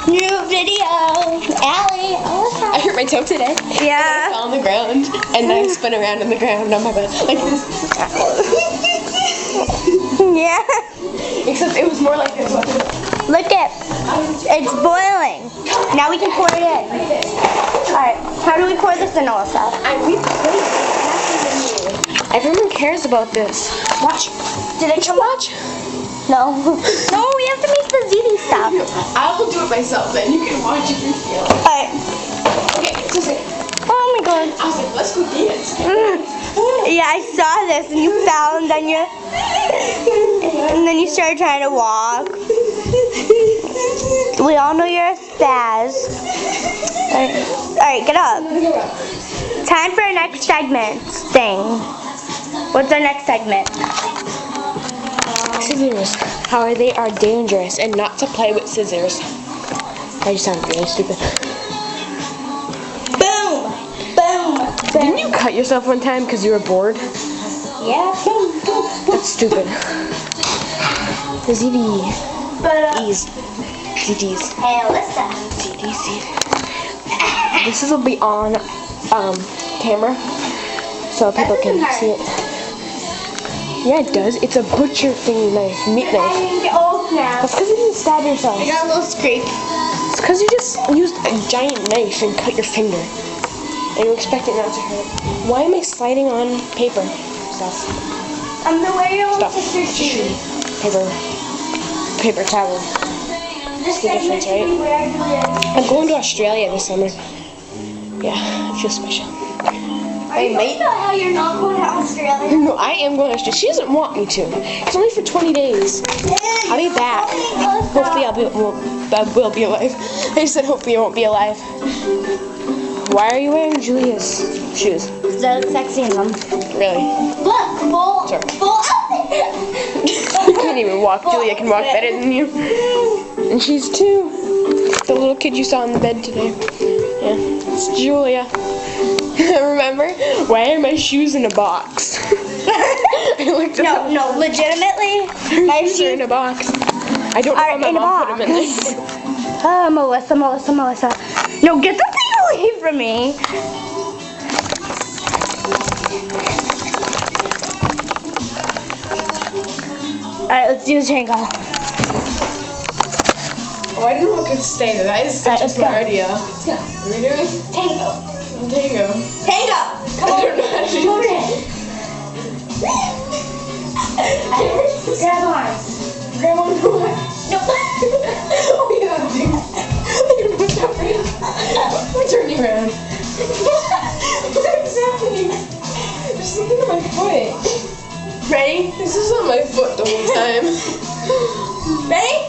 New video. Allie. Oh, I hurt my toe today. yeah. I fell on the ground and I spun around on the ground on my butt like this. Yeah. Except it was more like this. Look it. It's boiling. Now we can pour it in. Alright. How do we pour this in, Alyssa? Everyone cares about this. Watch. Did it come Watch. No. No, we have to make the ziti stuff. I will do it myself then. You can watch if you feel it. Alright. Okay, so say, Oh my god. I was like, let's go dance. Yeah, I saw this and you fell and then you started trying to walk. We all know you're a spaz. Alright, get up. Time for our next segment thing. What's our next segment? Scissors. How they are dangerous and not to play with scissors. I just sound really stupid. Boom! Boom! Didn't you cut yourself one time because you were bored? Yeah. That's stupid. The ZD. But, E's. ZDs. hey, Alyssa. ZDs. This will be on camera so people can see it. Yeah, it does. It's a butcher thingy knife, meat knife. Oh, snap. That's because you didn't stab yourself. I got a little scrape. It's because you just used a giant knife and cut your finger. And you expect it not to hurt. Why am I sliding on paper stuff? I'm the way your Stuff. sister shoes. Paper towel. This the difference, right? I'm going to Australia this summer. Yeah, I feel special. Are you talking about how you're not going to Australia? No, I am going to Australia. She doesn't want me to. It's only for 20 days. I'll be back. Hopefully I will be alive. I said hopefully I won't be alive. Why are you wearing Julia's shoes? They look sexy in them. Really? Look, full. Sorry. Full. You can't even walk. Julia can walk better than you. And she's 2. The little kid you saw in the bed today. Yeah, it's Julia. Remember? Why are my shoes in a box? I looked up. No, legitimately, my Shoes are in a box. I don't know how my in a mom put them in box. there. Oh, Melissa. No, get the thing away from me. Alright, let's do the tango. Oh, I don't know what could stay there. That is such Alright, a let's smart go. idea. Let's go. What are we doing? Tango. Tango. Tango. Come I don't know how to do Come over here. Grab arms. Grab one more. No. Oh, yeah, dude. I don't know what's happening. Turn you around. What's happening? There's something on my foot. Ready? This is on my foot the whole time. Ready?